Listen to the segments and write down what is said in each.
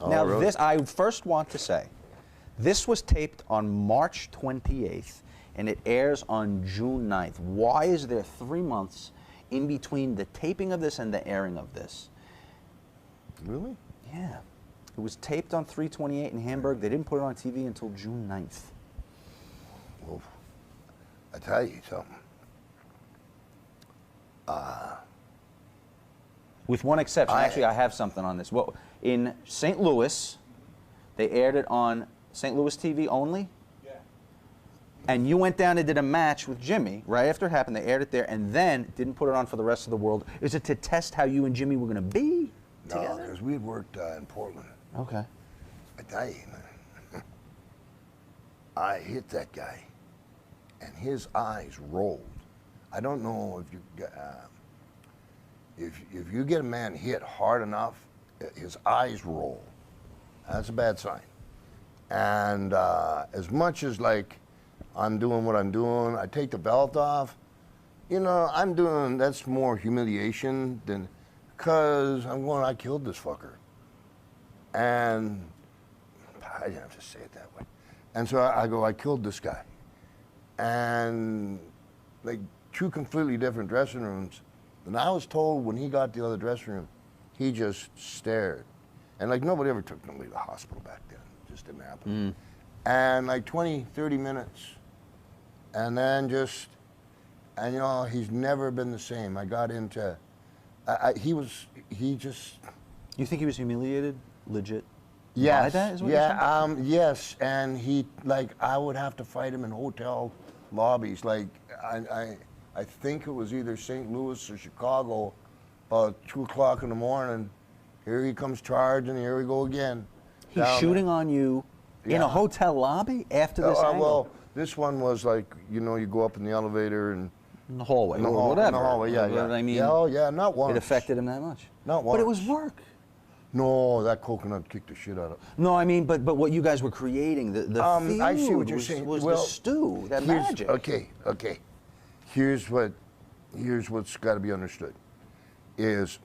Now, really? this, I first want to say, this was taped on March 28th, and it airs on June 9th. Why is there 3 months in between the taping of this and the airing of this? Really? Yeah. It was taped on 3/28 in Hamburg. They didn't put it on TV until June 9th. Well, I tell you something. With one exception. Actually, I have something on this. Well, in St. Louis, they aired it on St. Louis TV only. Yeah. And you went down and did a match with Jimmy right after it happened. They aired it there and then didn't put it on for the rest of the world. Is it to test how you and Jimmy were going to be together? No, because we had worked in Portland. Okay. I tell you, man, I hit that guy, and his eyes rolled. I don't know if you if you get a man hit hard enough, his eyes roll. That's a bad sign. And as much as like I'm doing what I'm doing, I take the belt off. You know, I'm doing, that's more humiliation than, because I'm going, I killed this fucker. And I didn't have to say it that way. And so I go, I killed this guy. And like 2 completely different dressing rooms. And I was told when he got to the other dressing room, he just stared. And like nobody ever took nobody to the hospital back then. It just didn't happen. And like 20, 30 minutes. And then just, and you know, he's never been the same. I got into, he just. You think he was humiliated, legit? Yes, by that is what you're saying? yes, and he, like, I would have to fight him in hotel lobbies. Like, I think it was either St. Louis or Chicago, about 2 o'clock in the morning. Here he comes charging, here we go again. He's shooting on you in a hotel lobby after this angle? Well, this one was like, you know, you go up in the elevator and... In the hallway, or whatever. In the hallway, yeah. I mean, yeah, not once. It affected him that much? Not once. But it was work. No, that coconut kicked the shit out of. No, I mean, but what you guys were creating, the feud I see what you're saying. Was well, the stew, that magic. Okay. Here's what's got to be understood, is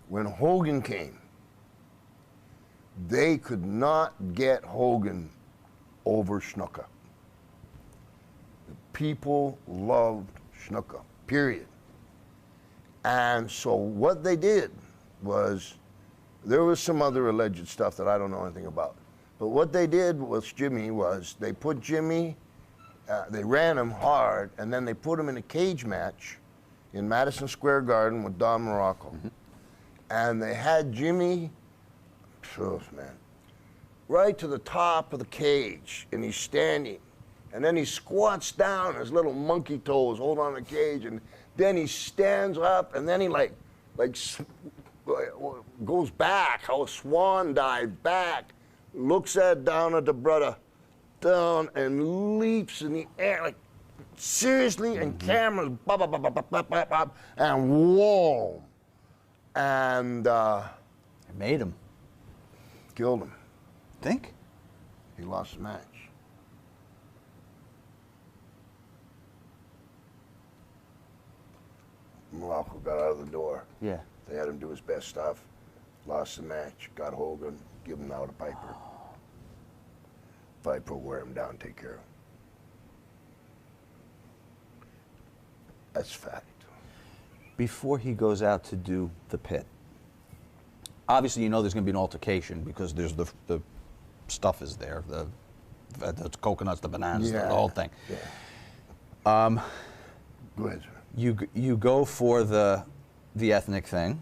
when Hogan came, they could not get Hogan over Snuka. The people loved Snuka, period. And so what they did was, there was some other alleged stuff that I don't know anything about. But what they did with Jimmy was, they put Jimmy, they ran him hard, and then they put him in a cage match in Madison Square Garden with Don Morocco. And they had Jimmy, man, right to the top of the cage, and he's standing. And then he squats down, his little monkey toes hold on the cage, and then he stands up, and then he like goes back, how a swan dives back, looks down at the brother, down, and leaps in the air, like, seriously, and cameras, bop, bop, bop, bop, bop, bop, bop, and whoa. And It made him. Killed him. Think? He lost the match. Morocco got out of the door. Yeah. They had him do his best stuff. Lost the match. Got Hogan. Give him now to Piper. Piper wear him down. Take care of him. That's fact. Before he goes out to do the pit, obviously you know there's going to be an altercation because there's the stuff is there, the coconuts, the bananas, the whole thing. Yeah. Go ahead, sir. You go for the ethnic thing,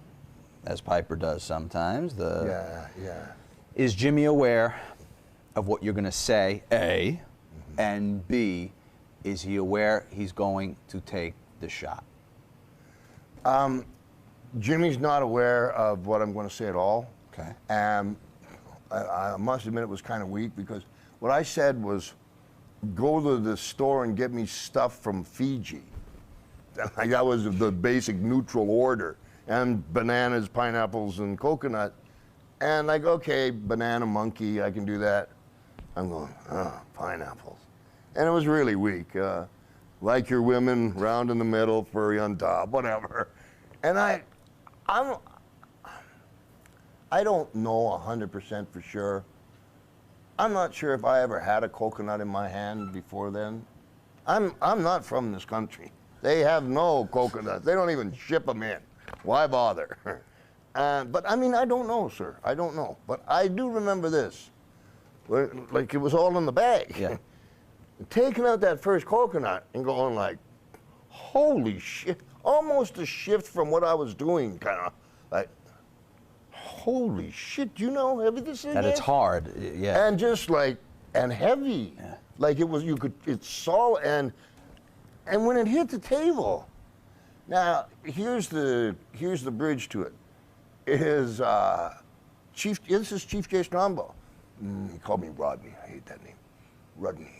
as Piper does sometimes. Yeah. Is Jimmy aware of what you're going to say, A, and B, is he aware he's going to take the shot? Jimmy's not aware of what I'm going to say at all. Okay. I must admit it was kind of weak because what I said was, go to the store and get me stuff from Fiji. Like that was the basic neutral order. And bananas, pineapples, and coconut. And like, okay, banana, monkey, I can do that. I'm going, pineapples. And it was really weak. Like your women, round in the middle, furry on top, whatever. And I I don't know 100% for sure. I'm not sure if I ever had a coconut in my hand before then. I'm not from this country. They have no coconuts. They don't even ship them in. Why bother? But I mean, I don't know, sir. I don't know. But I do remember this. Like it was all in the bag. Yeah. Taking out that first coconut and going like, holy shit. Almost a shift from what I was doing, kind of like, holy shit, do you know how heavy this is? That it's hard, yeah. And just like, and heavy. Yeah. Like it was, it's solid, and when it hit the table, now here's the bridge to it. Is this is Chief J. Strongbow. He called me Rodney. I hate that name. Rodney.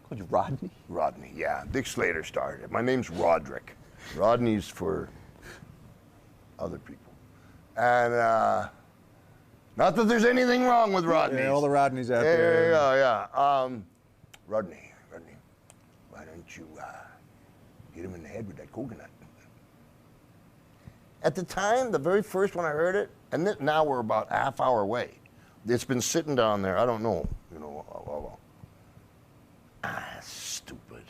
Called you Rodney? Rodney, yeah. Dick Slater started it. My name's Roderick. Rodney's for other people. And not that there's anything wrong with Rodneys. Yeah, all the Rodneys out there. Yeah. Rodney, why don't you hit him in the head with that coconut? At the time, the very first one I heard it, and now we're about a half hour away. It's been sitting down there. I don't know, that's stupid.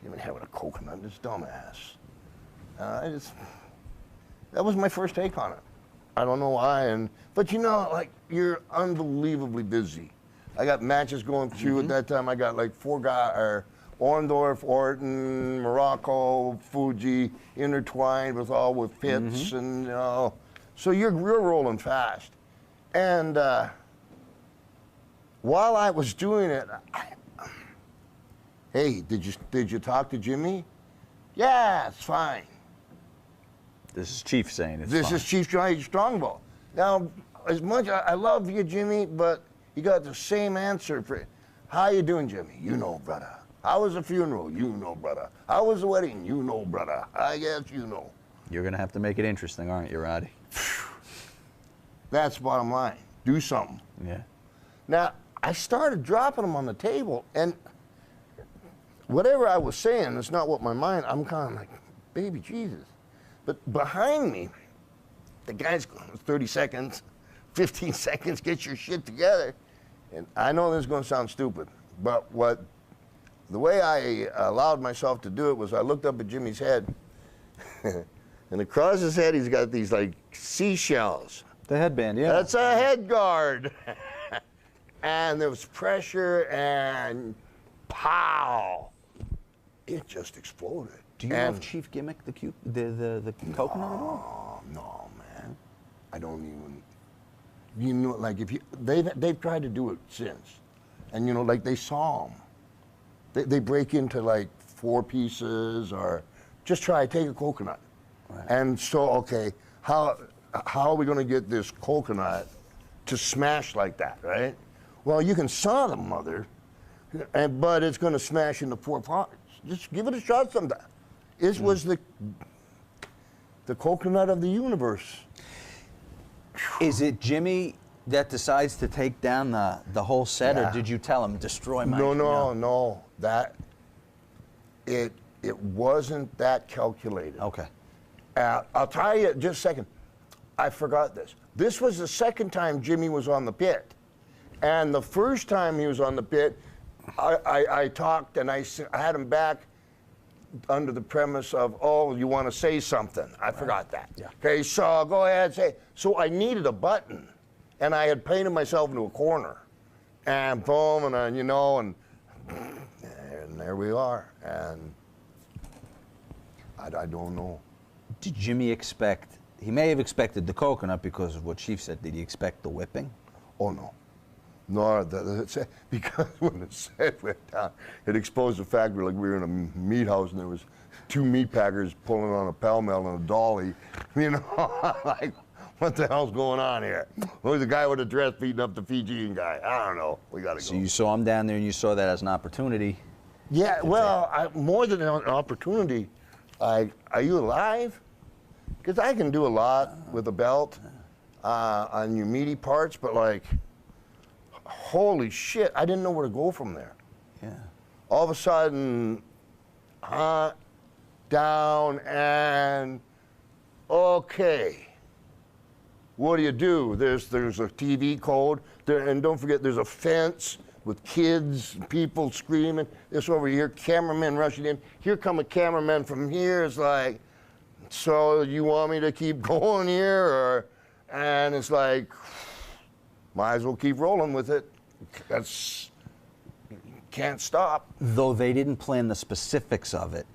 Even having a coconut, this dumbass. That was my first take on it. I don't know why, but you know, like, you're unbelievably busy. I got matches going through at that time. I got like 4 guys, Orndorff, Orton, Morocco, Fuji, intertwined with Pitts, and you know, so you're rolling fast. And while I was doing it, hey, did you talk to Jimmy? Yeah, it's fine. This is Chief saying it's This fine. is Chief Strongbow. Now, as much I love you, Jimmy, but you got the same answer for it. How you doing, Jimmy? You know, brother. How was the funeral? You know, brother. How was the wedding? You know, brother. I guess you know. You're going to have to make it interesting, aren't you, Roddy? That's bottom line. Do something. Yeah. Now, I started dropping them on the table, and whatever I was saying, it's not what my mind, I'm kind of like, baby Jesus. But behind me, the guy's going 30 seconds, 15 seconds, get your shit together. And I know this is going to sound stupid, but the way I allowed myself to do it was I looked up at Jimmy's head, and across his head he's got these like seashells. The headband, yeah. That's a head guard. And there was pressure, and pow, it just exploded. Do you know if Chief gimmicked the coconut at all? No, man. I don't even. You know, like if you they've tried to do it since, and you know, like they saw them. They break into like 4 pieces, or just try to take a coconut. Right. And so, okay, how are we going to get this coconut to smash like that, right? Well, you can saw the mother, but it's going to smash into 4 parts. Just give it a shot sometime. It was the coconut of the universe. Is it Jimmy that decides to take down the whole set, Yeah. or did you tell him, destroy my... No. It wasn't that calculated. Okay. I'll tell you just a second. I forgot this. This was the second time Jimmy was on the pit. And the first time he was on the pit, I talked and I had him back under the premise of, oh, you want to say something. I forgot that. Yeah. Okay, so go ahead, say. So I needed a button, and I had painted myself into a corner. And boom, and you know, and there we are. And I don't know. Did Jimmy expect... He may have expected the coconut because of what Chief said. Did he expect the whipping? Oh, no. No, because when the set went down, it exposed the fact like we were in a meat house and there was 2 meat packers pulling on a pell-mell and a dolly. You know, like, what the hell's going on here? Who's the guy with the dress beating up the Fijian guy? I don't know. We got to go. So you saw him down there and you saw that as an opportunity. Yeah, well, more than an opportunity, are you alive? Because I can do a lot with a belt on your meaty parts, but like, holy shit, I didn't know where to go from there. Yeah. All of a sudden, down, and okay. what do? There's a TV code, and don't forget there's a fence with kids, people screaming. This over here, cameramen rushing in. Here come a cameraman from here. It's like, so you want me to keep going here, and it's like, might as well keep rolling with it. Can't stop. Though they didn't plan the specifics of it,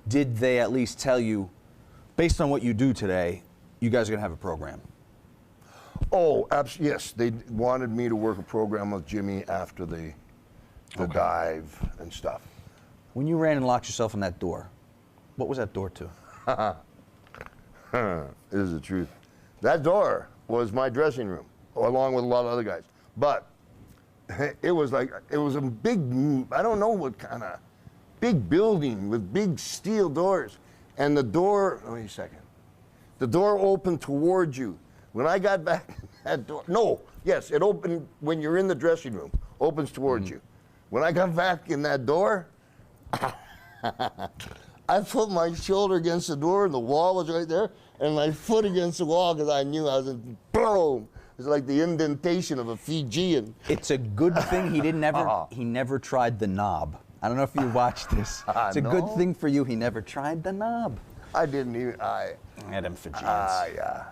did they at least tell you, based on what you do today, you guys are going to have a program? Oh, yes. They wanted me to work a program with Jimmy after the dive and stuff. When you ran and locked yourself in that door, what was that door to? This is the truth. That door was my dressing room, along with a lot of other guys. But it was a big, I don't know what kind of, big building with big steel doors. And the door, wait a second. The door opened towards you. When I got back, that door, it opened when you're in the dressing room, opens towards you. When I got back in that door, I put my shoulder against the door and the wall was right there, and my foot against the wall because I knew I was in, boom. It's like the indentation of a Fijian. It's a good thing he never tried the knob. I don't know if you watched this. It's a good thing for you he never tried the knob. I didn't even, Adam Fijians. yeah.